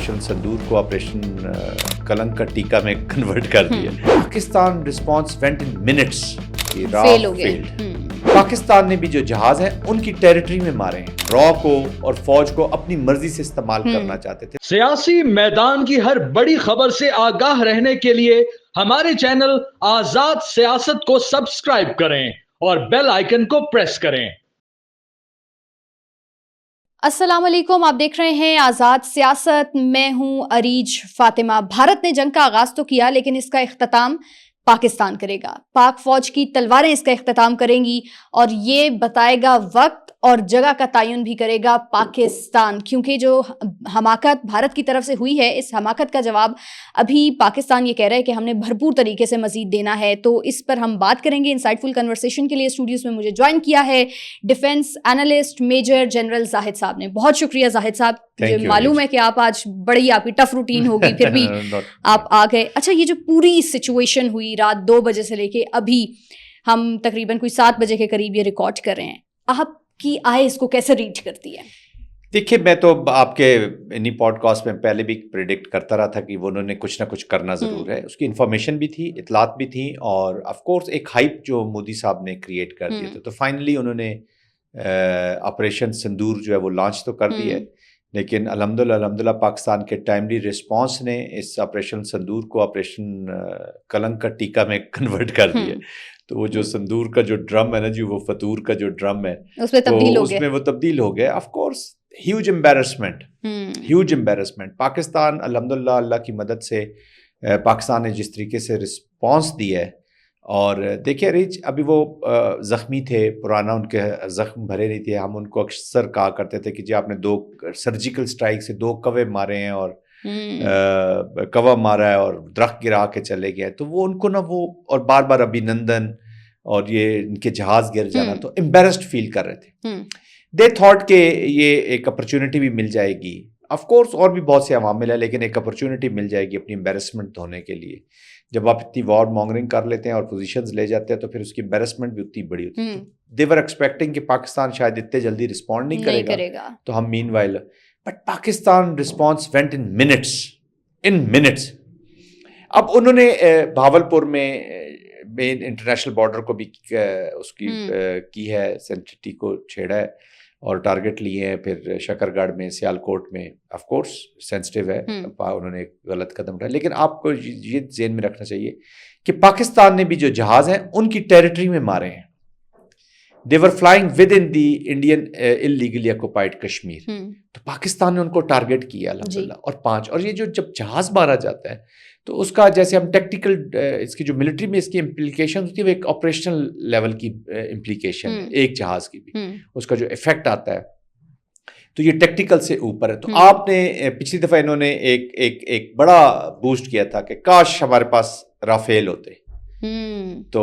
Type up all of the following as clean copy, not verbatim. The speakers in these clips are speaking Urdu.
آپریشن سندور کو آپریشن کلنک کا ٹیکہ میں کنورٹ کر دیا. Pakistan response went in minutes. Fail ہو گیا. پاکستان نے بھی جو جہاز ہیں ان کی ٹیریٹری میں مارے ہیں. را کو اور فوج کو اپنی مرضی سے استعمال کرنا چاہتے تھے. سیاسی میدان کی ہر بڑی خبر سے آگاہ رہنے کے لیے ہمارے چینل آزاد سیاست کو سبسکرائب کریں اور بیل آئیکن کو پریس کریں. السلام علیکم، آپ دیکھ رہے ہیں آزاد سیاست. میں ہوں اریج فاطمہ. بھارت نے جنگ کا آغاز تو کیا لیکن اس کا اختتام پاکستان کرے گا. پاک فوج کی تلواریں اس کا اختتام کریں گی اور یہ بتائے گا وقت اور جگہ کا تعین بھی کرے گا پاکستان، کیونکہ جو حماقت بھارت کی طرف سے ہوئی ہے اس حماقت کا جواب ابھی پاکستان یہ کہہ رہا ہے کہ ہم نے بھرپور طریقے سے مزید دینا ہے. تو اس پر ہم بات کریں گے. انسائٹ فل کنورسیشن کے لیے اسٹوڈیوز میں مجھے جوائن کیا ہے ڈیفنس انالسٹ میجر جنرل زاہد صاحب نے. بہت شکریہ زاہد صاحب. مجھے معلوم ہے کہ آپ آج بڑی آپ کی ٹف روٹین ہوگی پھر بھی آپ آ گئے. اچھا، یہ جو پوری سچویشن ہوئی رات 2 بجے سے لے کے ابھی ہم تقریباً کوئی 7 بجے کے قریب یہ ریکارڈ کر رہے ہیں، آپ کی آئے اس کو کیسے ریڈ کرتی ہے؟ دیکھیے، میں تو آپ کے انہی پوڈ کاسٹ میں پہلے بھی پریڈکٹ کرتا رہا تھا کہ انہوں نے کچھ نہ کچھ کرنا ضرور ہے. اس کی انفارمیشن بھی تھی، اطلاعات بھی تھیں، اور آف کورس ایک ہائپ جو مودی صاحب نے کریٹ کر دیا تھا. تو فائنلی انہوں نے آپریشن سندور جو ہے وہ لانچ تو کر دی ہے، لیکن الحمدللہ پاکستان کے ٹائملی رسپانس نے اس آپریشن سندور کو آپریشن کلنک کا ٹیکہ میں کنورٹ کر دیا. تو وہ جو سندور کا جو ڈرم ہے نا جی، وہ فطور کا جو ڈرم ہے اس میں وہ تبدیل ہو گیا. Of course huge embarrassment. Pakistan الحمدللہ اللہ کی مدد سے پاکستان نے جس طریقے سے رسپانس دیا ہے، اور دیکھیں ریچ ابھی وہ زخمی تھے، پرانا ان کے زخم بھرے نہیں تھے. ہم ان کو اکثر کہا کرتے تھے کہ جی آپ نے 2 سرجیکل سٹرائک سے 2 کوے مارے ہیں، اور کوا مارا ہے اور درخت گرا کے چلے گئے. تو وہ ان کو نا وہ اور بار بار ابھینندن اور یہ ان کے جہاز گر جانا تو امبیرسڈ فیل کر رہے تھے. دے تھاٹ کہ یہ ایک اپرچونٹی بھی مل جائے گی. آف کورس اور بھی بہت سے عوامل ہیں، لیکن ایک اپرچونٹی مل جائے گی اپنی امبیرسمنٹ دھونے کے لیے. جب آپ اتنی وارڈ مانگرنگ کر لیتے ہیں اور پوزیشنز لے جاتے ہیں تو پھر اس کی امبیرسمنٹ بھی اتنی بڑی ہوتی ہے. دے ور ایکسپیکٹنگ کہ پاکستان شاید اتنے جلدی رسپونڈ نہیں کرے گا، تو ہم meanwhile. But Pakistan response went in minutes. اب انہوں نے بھاولپور میں مین انٹرنیشنل بارڈر کو بھی اس کی ہے، سینسٹیوٹی کو چھیڑا ہے اور ٹارگٹ لیے ہیں. پھر شکر گڑھ میں، سیالکوٹ میں آف کورس سینسٹیو ہے، انہوں نے ایک غلط قدم اٹھایا. لیکن آپ کو یہ ذہن میں رکھنا چاہیے کہ پاکستان نے بھی جو جہاز ہیں ان کی ٹیریٹری میں مارے ہیں. they were flying within the Indian illegally occupied Kashmir. تو پاکستان نے ان کو ٹارگٹ کیا الحمدللہ. اور 5 اور یہ جو جب جہاز مارا جاتا ہے تو اس کا جیسے ہم ٹیکٹیکل اس کی جو ملٹری میں اس کی امپلیکیشن ہوتی ہے وہ ایک آپریشنل لیول کی امپلیکیشن ہے ایک جہاز کی بھی، اس کا جو افیکٹ آتا ہے تو یہ ٹیکٹیکل سے اوپر ہے. تو آپ نے پچھلی دفعہ انہوں نے ایک بڑا بوسٹ کیا تھا کہ کاش ہمارے پاس رافیل ہوتے. تو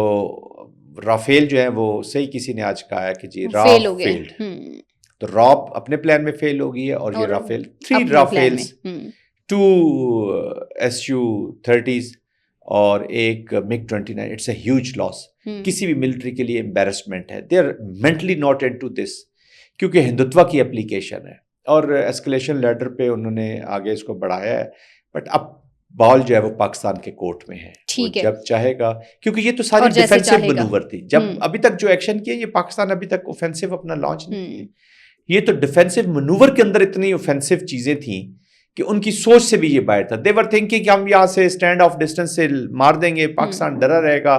رافیل جو ہے وہ صحیح کسی نے آج کہا ہے کہ جی فیلڈ. تو راپ اپنے پلان میں فیل ہو گئی ہے، اور یہ رافیل 3 رافیلز 2 Su-30s اور ایک MiG-29. It's a huge loss. کسی بھی ملٹری کے لیے امبیرسمنٹ ہے. They are mentally not into this, کیونکہ ہندوتوا کی اپلیکیشن ہے اور ایسکلیشن لیڈر پہ انہوں نے آگے اس کو بڑھایا ہے. بٹ اب بال جو ہے وہ پاکستان کے کورٹ میں ہے، جب چاہے گا، کیونکہ یہ تو ساری ڈیفینسو منوور تھی. جب ابھی تک جو ایکشن کیا یہ پاکستان ابھی تک اوفینسو اپنا لانچ نہیں کیا. یہ تو ڈیفینسو منوور کے اندر اتنی اوفینسو چیزیں تھیں کہ ان کی سوچ سے بھی یہ باہر تھا. دے ور تھنکنگ کہ ہم یہاں سے اسٹینڈ آف ڈسٹینس سے مار دیں گے، پاکستان ڈرا رہے گا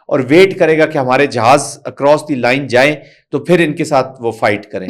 اور ویٹ کرے گا کہ ہمارے جہاز اکراس دی لائن جائیں تو پھر ان کے ساتھ وہ فائٹ کریں.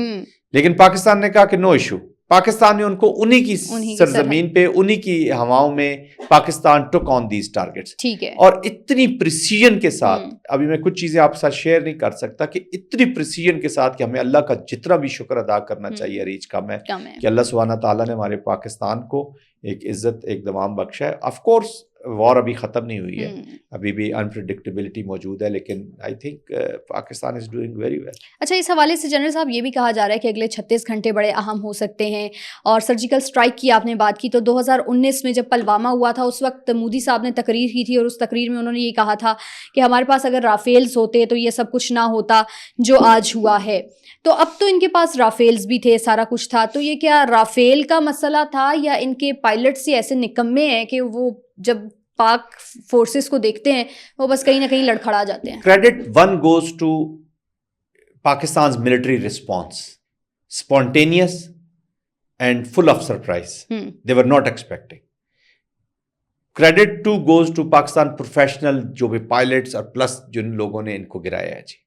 لیکن پاکستان نے کہا کہ نو ایشو. پاکستان نے ان کو انہی کی سرزمین پہ انہی کی ہواؤں میں پاکستان ٹک آن دیز ٹارگٹس. اور اتنی پریسیجن کے ساتھ، ابھی میں کچھ چیزیں آپ کے ساتھ شیئر نہیں کر سکتا کہ اتنی پریسیجن کے ساتھ کہ ہمیں اللہ کا جتنا بھی شکر ادا کرنا چاہیے ریچ کم ہے کہ اللہ سبحانہ تعالیٰ نے ہمارے پاکستان کو ایک عزت ایک دوام بخشا ہے. آف کورس وار ابھی ختم نہیں ہوئی ہے, ابھی بھی انپریڈکٹیبلٹی موجود ہے, لیکن I think Pakistan is doing very well. اچھا, اس حوالے سے جنرل صاحب یہ بھی کہا جا رہا ہے کہ اگلے 36 گھنٹے بڑے اہم ہو سکتے ہیں, اور سرجیکل اسٹرائک کی آپ نے بات کی, تو 2019 میں جب پلوامہ ہوا تھا اس وقت مودی صاحب نے تقریر کی تھی, اور اس تقریر میں انہوں نے یہ کہا تھا کہ ہمارے پاس اگر رافیلز ہوتے تو یہ سب کچھ نہ ہوتا جو آج ہوا ہے. تو اب تو ان کے پاس رافیلز بھی تھے, سارا کچھ تھا, تو یہ کیا رافیل کا مسئلہ تھا یا ان کے پائلٹس ہی ایسے نکمے ہیں کہ وہ جب پاک فورسز کو دیکھتے ہیں وہ بس کہیں نہ کہیں لڑکھڑا جاتے ہیں؟ Credit one goes to Pakistan's military response, spontaneous and full of surprise. They were not expecting. Credit two goes to Pakistan professional جو بھی پائلٹس اور پلس جن لوگوں نے ان کو گرایا ہے جی,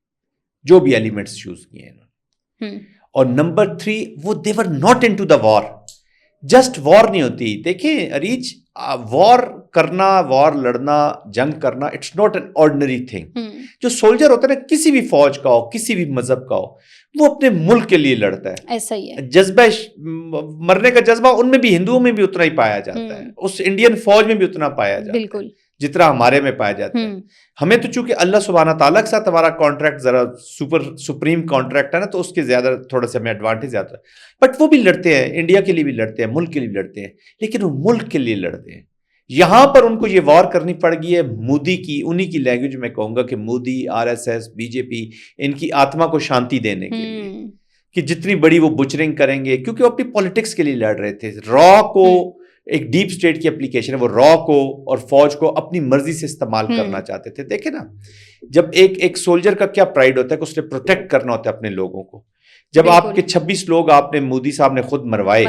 جو بھی ایلیمنٹس چوز کیے ہیں انہوں نے. اور نمبر 3, وہ they were not into the war. Just war نہیں ہوتی. دیکھیں اریج, وار کرنا, وار لڑنا, جنگ کرنا, it's not an ordinary thing. جو سولجر ہوتا ہے نا, کسی بھی فوج کا ہو, کسی بھی مذہب کا ہو, وہ اپنے ملک کے لیے لڑتا ہے. ایسا ہی ہے. جذبہ مرنے کا جذبہ ان میں بھی, ہندوؤں میں بھی اتنا ہی پایا جاتا ہے, اس انڈین فوج میں بھی اتنا پایا جاتا ہے بالکل جتنا ہمارے میں پایا جاتا ہے. ہمیں تو چونکہ اللہ سبحانہ تعالیٰ کے ساتھ ہمارا کانٹریکٹ ذرا سپریم کانٹریکٹ ہے نا, تو اس کے زیادہ تھوڑا سا ہمیں ایڈوانٹیج آتا ہے. بٹ وہ بھی لڑتے ہیں, انڈیا کے لیے بھی لڑتے ہیں, ملک کے لیے بھی لڑتے ہیں, لیکن وہ ملک کے لیے لڑتے ہیں. یہاں پر ان کو یہ وار کرنی پڑ گئی ہے مودی کی, انہی کی لینگویج میں کہوں گا کہ مودی, RSS, BJP, ان کی آتما کو شانتی دینے کے لیے کہ جتنی بڑی وہ بچرنگ کریں گے, کیونکہ وہ اپنی پالیٹکس کے لیے لڑ رہے تھے. را کو ایک ڈیپ اسٹیٹ کی اپلیکیشن ہے, وہ را کو اور فوج کو اپنی مرضی سے استعمال کرنا چاہتے تھے. دیکھیں نا, جب ایک سولجر کا کیا پرائڈ ہوتا ہے کہ اس نے پروٹیکٹ کرنا ہوتا ہے اپنے لوگوں کو. جب آپ کے 26 لوگ آپ نے مودی صاحب نے خود مروائے,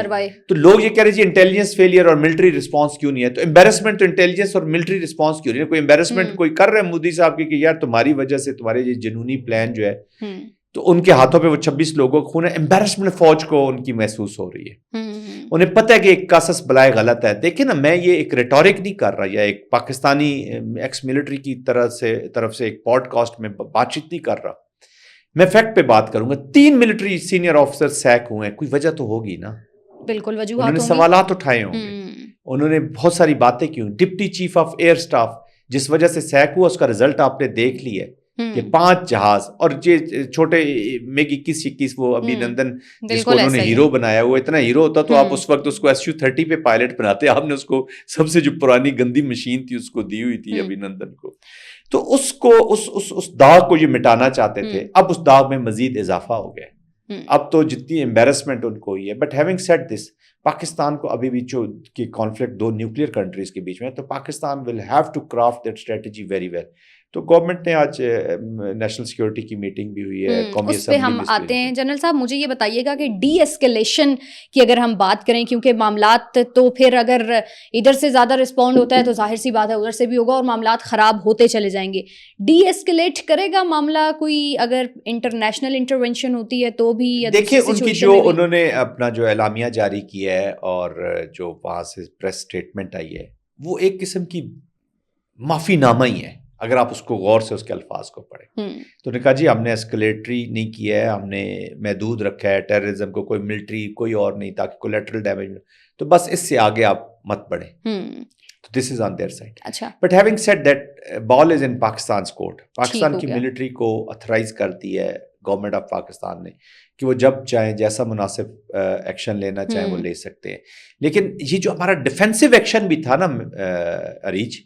تو لوگ یہ کہہ رہے جی انٹیلیجنس فیلئر اور ملٹری رسپانس کیوں نہیں ہے. تو امبیرسمنٹ تو انٹیلیجنس اور ملٹری رسپانس کیوں نہیں ہے. کوئی امبیرسمنٹ کوئی کر رہے ہیں مودی صاحب کی کہ یار تمہاری وجہ سے تمہارے یہ جنونی پلان جو ہے, تو ان کے ہاتھوں پہ وہ 26 لوگوں کو خون ہے. امبیرسمنٹ فوج کو ان کی محسوس ہو رہی ہے, انہیں پتہ ہے کہ ایک قصص بلائے غلط ہے. دیکھیں نا, میں یہ ایک ریٹورک نہیں کر رہا یا ایک پاکستانی ایکس ملٹری کی طرف سے ایک پوڈ کاسٹ میں بات چیت نہیں کر رہا, میں فیکٹ پہ بات کروں گا. 3 ملٹری سینئر آفیسر سیک ہوئے ہیں, کوئی وجہ تو ہوگی نا. بالکل وجوہات انہوں نے سوالات اٹھائے ہوں گے, انہوں نے بہت ساری باتیں کی. Deputy chief of air staff جس وجہ سے سیک ہوا, اس کا رزلٹ آپ نے دیکھ لی ہے کہ 5 جہاز, اور یہ چھوٹے میگ 21 وہ ابھی نندن جس کو انہوں نے ہیرو بنایا, وہ اتنا ہیرو ہوتا تو آپ اس وقت اس کو SU-30 پہ پائلٹ بناتے. آپ نے اس کو سب سے جو پرانی گندی مشین تھی اس کو دی ہوئی تھی ابھی نندن کو. تو اس کو اس داغ کو یہ مٹانا چاہتے تھے. اب اس داغ میں مزید اضافہ ہو گیا. اب تو جتنی امبیرسمنٹ ان کو ہوئی ہے. But having said this, Pakistan کو ابھی بھی جو کہ کانفلکٹ 2 نیوکلیئر کنٹریز کے بیچ میں, تو Pakistan will have to craft that strategy very well. تو گورنمنٹ نے آج نیشنل سیکیورٹی کی میٹنگ بھی ہوئی ہے, قومی اس پہ ہم آتے ہیں. جنرل صاحب مجھے یہ بتائیے گا کہ ڈی ایسکیلیشن کی اگر ہم بات کریں, کیونکہ معاملات تو پھر اگر ادھر سے زیادہ رسپونڈ ہوتا ہے تو ظاہر سی بات ہے ادھر سے بھی ہوگا اور معاملات خراب ہوتے چلے جائیں گے. ڈی ایسکیلیٹ کرے گا معاملہ کوئی اگر انٹرنیشنل انٹرونشن ہوتی ہے تو بھی؟ دیکھیں ان کی جو انہوں نے اپنا جو اعلامیہ جاری کیا ہے اور جو وہاں سے پریس اسٹیٹمنٹ آئی ہے, وہ ایک قسم کی معافی نامہ ہی ہے. اگر آپ اس کو غور سے اس کے الفاظ کو پڑھیں تو انہوں نے کہا جی ہم نے اسکلیٹری نہیں کیا ہے, ہم نے محدود رکھا ہے ٹیررزم کو, کوئی ملٹری کوئی اور نہیں, تاکہ کولیٹرل ڈیمیج, تو بس اس سے آگے آپ مت بڑھیں. تو this is on their side. But having said that ball is in Pakistan's court. Pakistan کی ملٹری کو اتھرائز کر دی ہے گورنمنٹ آف پاکستان نے کہ وہ جب چاہیں جیسا مناسب ایکشن لینا چاہیں وہ لے سکتے ہیں. لیکن یہ جو ہمارا ڈیفینسو ایکشن بھی تھا نا اریج,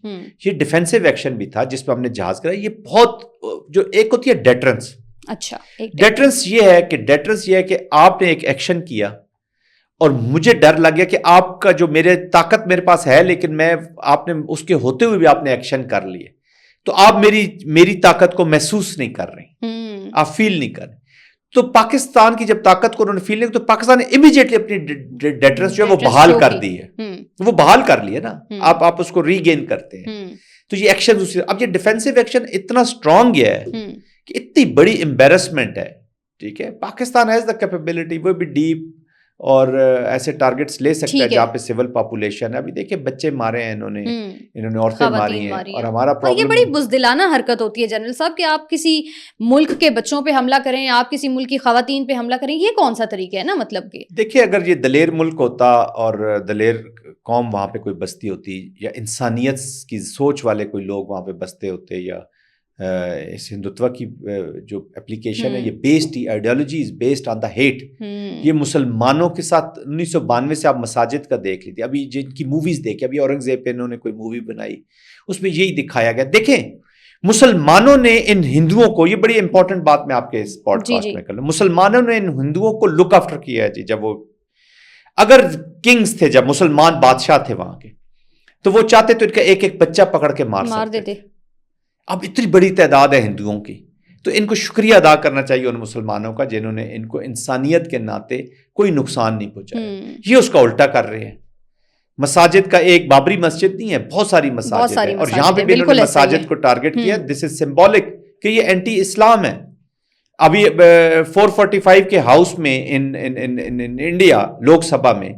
یہ ڈیفینسو ایکشن بھی تھا جس پہ ہم نے جہاز کرا, یہ بہت جو ایک ہوتی ہے ڈیٹرنس. اچھا, ڈیٹرنس یہ ہے کہ آپ نے ایک ایکشن کیا اور مجھے ڈر لگ گیا کہ آپ کا جو طاقت میرے پاس ہے, لیکن آپ نے اس کے ہوتے ہوئے بھی آپ نے ایکشن کر لیے, تو آپ میری طاقت کو محسوس نہیں کر رہے, آپ فیل نہیں کر رہے. تو پاکستان کی جب طاقت کو انہوں نے فیل نہیں, تو پاکستان نے امیڈیٹلی اپنی ڈیٹرنس جو ہے وہ بحال کر دی ہے. وہ بحال کر لی ہے نا, آپ اس کو ری گین کرتے ہیں. تو یہ ایکشن, اب یہ ڈیفینسو ایکشن اتنا اسٹرانگ ہے کہ اتنی بڑی امبیرسمنٹ ہے. ٹھیک ہے, پاکستان ہیز دا کیپیبلٹی, وہ بھی ڈیپ اور ایسے ٹارگٹس لے سکتا ہے جہاں پہ سول پاپولیشن ہے. ابھی دیکھیں بچے مارے ہیں انہوں نے عورتیں ماری ہیں, اور ہمارا پرابلم یہ بڑی بزدلانہ حرکت ہوتی ہے جنرل صاحب کہ آپ کسی ملک کے بچوں پہ حملہ کریں, آپ کسی ملک کی خواتین پہ حملہ کریں. یہ کون سا طریقہ ہے نا, مطلب کہ دیکھیں اگر یہ دلیر ملک ہوتا اور دلیر قوم وہاں پہ کوئی بستی ہوتی یا انسانیت کی سوچ والے کوئی لوگ وہاں پہ بستے ہوتے یا اس ہندوتوا کی جو اپلیکیشن ہے یہ based ideology is based on the hate. یہ مسلمانوں کے ساتھ 1992 سے آپ مساجد کا دیکھ لیجیے, ابھی جن کی موویز دیکھیں, ابھی اورنگزیب پہ انہوں نے کوئی مووی بنائی اس میں یہی دکھایا گیا. دیکھیں مسلمانوں نے ان ہندوؤں کو, یہ بڑی امپورٹنٹ بات میں آپ کے اس پوڈ کاسٹ میں کر لوں, مسلمانوں نے ان ہندوؤں کو لک آفٹر کیا ہے جی. جب وہ اگر کنگز تھے, جب مسلمان بادشاہ تھے وہاں کے, تو وہ چاہتے تو ان کا ایک ایک بچہ پکڑ کے مار دیتے. اب اتنی بڑی تعداد ہے ہندوؤں کی, تو ان کو شکریہ ادا کرنا چاہیے ان مسلمانوں کا جنہوں نے ان کو انسانیت کے ناطے کوئی نقصان نہیں پہنچایا. یہ اس کا الٹا کر رہے ہیں. مساجد کا ایک بابری مسجد نہیں ہے, بہت ساری مساجد ہیں, اور یہاں پہ بھی انہوں نے مساجد کو ٹارگٹ کیا. دس از سمبولک کہ یہ اینٹی اسلام ہے. ابھی 445 کے ہاؤس میں انڈیا لوک سبھا میں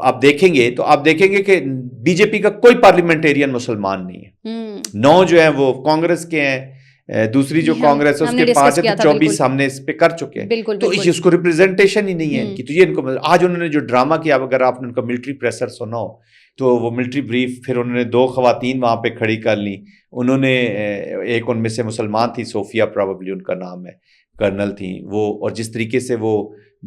آپ دیکھیں گے تو آپ دیکھیں گے کہ بی جے پی کا کوئی پارلیمنٹیرین مسلمان نہیں ہے. 9 جو ہیں وہ کانگریس کے ہیں, دوسری جو کانگریس ہے اس کے 5 ہے, تو 24 ہم نے اس پہ کر چکے ہیں. تو اس کو ریپرزنٹیشن ہی نہیں ہے ان کی. تو یہ ان کو آج انہوں نے جو ڈرامہ کیا, اگر آپ نے ان کا ملٹری پریسر سنا ہو تو وہ ملٹری بریف, پھر انہوں نے 2 خواتین وہاں پہ کھڑی کر لی. انہوں نے ایک ان میں سے مسلمان تھی, صوفیہ پروبیبلی ان کا نام ہے, کرنل تھیں وہ, اور جس طریقے سے وہ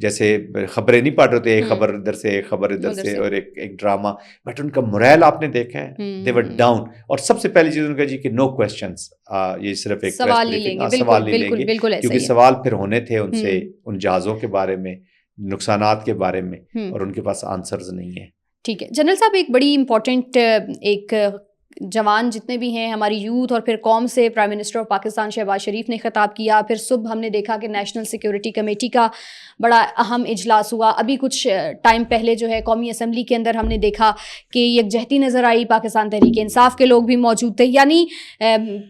جیسے خبریں نہیں پڑھ رہے تھے, ایک خبر ادھر سے ایک خبر ادھر سے, اور ایک ڈرامہ, بٹ ان کا موریل آپ نے دیکھا ہے, دے ور ڈاؤن. اور سب سے پہلی چیز ان کا جی کہ نو کوسچنس, یہ صرف ایک سوال نہیں لیں گے, کیونکہ سوال پھر ہونے تھے ان سے ان جہازوں کے بارے میں, نقصانات کے بارے میں, اور ان کے پاس آنسرز نہیں ہیں. ٹھیک ہے جنرل صاحب, ایک بڑی امپورٹنٹ ایک جوان جتنے بھی ہیں ہماری یوتھ اور پھر قوم سے prime minister of Pakistan Shehbaz Sharif نے خطاب کیا. پھر صبح ہم نے دیکھا کہ نیشنل سیکیورٹی کمیٹی کا بڑا اہم اجلاس ہوا. ابھی کچھ ٹائم پہلے جو ہے قومی اسمبلی کے اندر ہم نے دیکھا کہ یکجہتی نظر آئی, پاکستان تحریک انصاف کے لوگ بھی موجود تھے. یعنی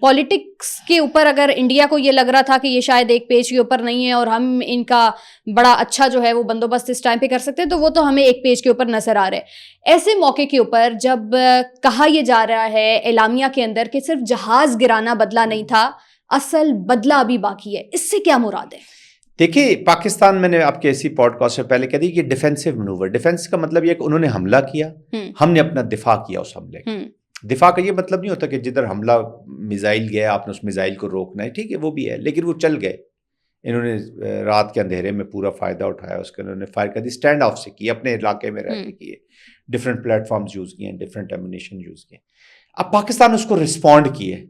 پولیٹکس کے اوپر اگر انڈیا کو یہ لگ رہا تھا کہ یہ شاید ایک پیج کے اوپر نہیں ہے اور ہم ان کا بڑا اچھا جو ہے وہ بندوبست اس ٹائم پہ کر سکتے ہیں, تو وہ تو ہمیں ایک پیج کے اوپر نظر آ رہا ہے. ایسے موقع کے اوپر جب کہا یہ جا رہا ہے اعلامیہ کے اندر کہ صرف جہاز گرانا بدلہ نہیں تھا, اصل بدلہ ابھی باقی ہے, اس سے کیا مراد ہے؟ دیکھیے پاکستان, میں نے آپ کے اسی پوڈ کاسٹ سے پہلے کہہ دی کہ ڈیفینسو مینوور, ڈیفینس کا مطلب یہ کہ انہوں نے حملہ کیا, ہم نے اپنا دفاع کیا اس حملے کا. دفاع کا یہ مطلب نہیں ہوتا کہ جدھر حملہ میزائل گیا آپ نے اس میزائل کو روکنا ہے, ٹھیک ہے وہ بھی ہے, لیکن وہ چل گئے. انہوں نے رات کے اندھیرے میں پورا فائدہ اٹھایا, اس کے انہوں نے فائر کر دی, اسٹینڈ آف سے کی, اپنے علاقے میں رہ کے کیے, ڈفرینٹ پلیٹ فارمز یوز کیے, ڈفرینٹ ایمونیشن یوز کیے. اب پاکستان اس کو رسپونڈ کیے,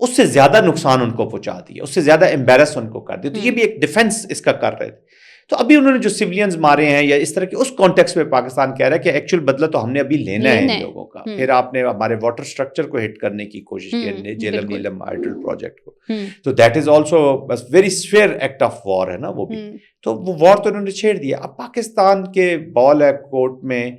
اس سے زیادہ نقصان ان کو پہنچا دیا, اس سے زیادہ امبیرس ان کو کر دیا. تو یہ بھی ایک ڈیفنس اس کا کر رہے تھے. تو ابھی انہوں نے جو سیولینز مارے ہیں یا اس طرح کے, اس کانٹیکس میں پاکستان کہہ رہا ہے کہ ایکچوئل بدلہ تو ہم نے ابھی لینا ہے ان لوگوں کا. پھر آپ نے ہمارے واٹر سٹرکچر کو ہٹ کرنے کی کوشش کی, جیلم نیلم ہائیڈرل پروجیکٹ کو, تو that is also very severe act of war ہے نا وہ بھی. تو وہ وار تو انہوں نے چھیڑ دیا. اب پاکستان کے بال ہے کورٹ میں,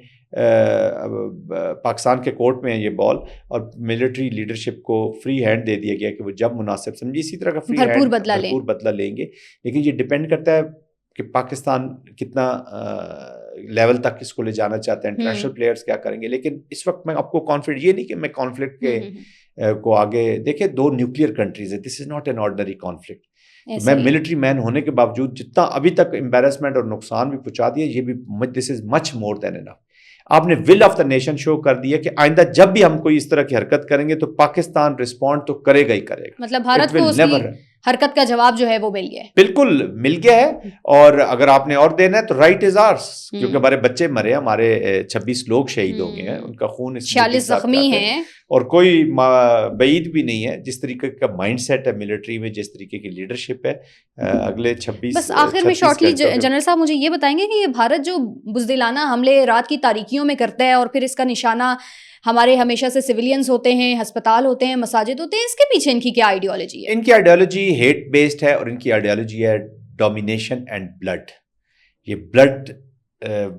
پاکستان کے کورٹ میں یہ بال, اور ملٹری لیڈرشپ کو فری ہینڈ دے دیا گیا کہ وہ جب مناسب سمجھے اسی طرح کا فری ہینڈ بھرپور بدلہ لیں گے. لیکن یہ ڈپینڈ کرتا ہے کہ پاکستان کتنا لیول تک اس کو لے جانا چاہتے ہیں, انٹرنیشنل پلیئرز کیا کریں گے. لیکن اس وقت میں آپ کو کانفیڈنٹ, یہ نہیں کہ میں کانفلکٹ کے کو آگے دیکھیں, 2 نیوکلیئر کنٹریز ہیں, this is not an ordinary conflict. میں ملٹری مین ہونے کے باوجود جتنا ابھی تک امبیرسمنٹ اور نقصان بھی پہنچا دیا, یہ بھی دس از مچ مور دین انف. آپ نے ول آف دا نیشن شو کر دیا کہ آئندہ جب بھی ہم کوئی اس طرح کی حرکت کریں گے تو پاکستان رسپونڈ تو کرے گا ہی کرے گا. مطلب بھارت کو اس کی حرکت کا جواب جو ہے وہ مل گیا ہے. بالکل مل گیا ہے, اور اگر آپ نے اور دینا ہے تو رائٹ از آرس, کیونکہ ہمارے بچے مرے, ہمارے 26 لوگ شہید ہو گئے ہیں, ان کا خون 46 زخمی ہیں, اور کوئی بعید بھی نہیں ہے جس طریقے کا مائنڈ سیٹ ہے ملٹری میں, جس طریقے کی لیڈرشپ ہے. اگلے 26 بس آخر میں شارٹلی جنرل صاحب مجھے یہ بتائیں گے کہ یہ بھارت جو بزدلانہ حملے رات کی تاریکیوں میں کرتا ہے, اور پھر اس کا نشانہ ہمارے ہمیشہ سے سویلینز ہوتے ہیں, ہسپتال ہوتے ہیں, مساجد ہوتے ہیں, اس کے پیچھے ان کی کیا آئیڈیالوجی ہے؟ ان کی آئیڈیالوجی ہیٹ بیسڈ ہے, اور ان کی آئیڈیالوجی ہے ڈومینیشن اینڈ بلڈ. یہ بلڈ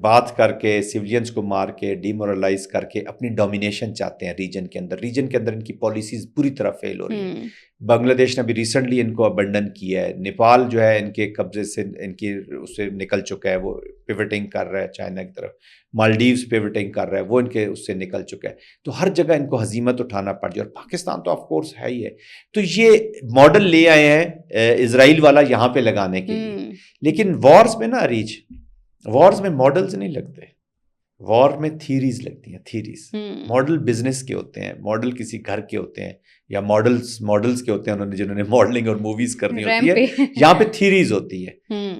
بات کر کے, سیولینز کو مار کے, ڈیمورلائز کر کے اپنی ڈومینیشن چاہتے ہیں ریجن کے اندر. ریجن کے اندر ان کی پالیسیز پوری طرح فیل ہو رہی ہیں. بنگلہ دیش نے بھی ریسنٹلی ان کو ابنڈن کیا ہے. نیپال جو ہے ان کے قبضے سے, ان کی اس سے نکل چکا ہے, وہ پیوٹنگ کر رہا ہے چائنا کی طرف. مالڈیوز پیوٹنگ کر رہا ہے, وہ ان کے اس سے نکل چکا ہے. تو ہر جگہ ان کو ہزیمت اٹھانا پڑ جائے, اور پاکستان تو آف کورس ہے ہی ہے. تو یہ ماڈل لے آئے ہیں اسرائیل والا یہاں پہ لگانے کے لیے. لیکن وارز میں نا اریج, وارز میں ماڈلز نہیں لگتے, وار میں تھیریز لگتی ہیں, تھیریز. ماڈل بزنس کے ہوتے ہیں, ماڈل کسی گھر کے ہوتے ہیں, یا ماڈلز کے ہوتے ہیں جنہوں نے ماڈلنگ اور موویز کرنی ہوتی ہے. یہاں پہ تھیریز ہوتی ہے.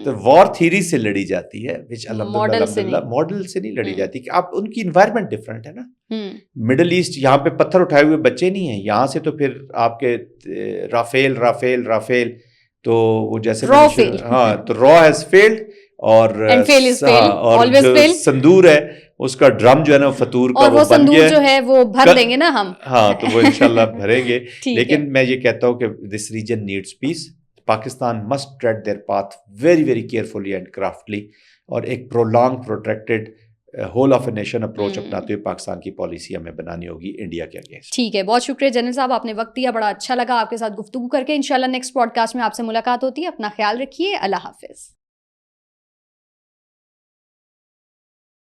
تو وار تھیریز سے لڑی جاتی ہے, وچ الحمدللہ ماڈل سے نہیں لڑی جاتی, کہ آپ ان کی انوائرمنٹ ڈفرینٹ ہے نا. مڈل ایسٹ یہاں پہ پتھر اٹھائے ہوئے بچے نہیں ہیں, یہاں سے تو پھر آپ کے رافیل تو وہ جیسے ہاں, تو را ہیز فیلڈ, اور جو سندور ہے اس کا ڈرم جو ہے نا فطور کا, وہ بن گیا جو ہے وہ بھر دیں گے نا ہم. ہاں, تو وہ انشاءاللہ بھریں گے. لیکن میں یہ کہتا ہوں کہ this region needs peace. Pakistan must tread their path very very carefully and craftily, اور ایک prolong protected whole of a nation approach اپناتے ہوئے پاکستان کی پالیسی ہمیں بنانی ہوگی انڈیا کے اگینسٹ. ٹھیک ہے, بہت شکریہ جنرل صاحب, آپ نے وقت دیا, بڑا اچھا لگا آپ کے ساتھ گفتگو کر کے. انشاءاللہ نیکسٹ پوڈ کاسٹ میں آپ سے ملاقات ہوتی ہے. اپنا خیال رکھیے, اللہ حافظ.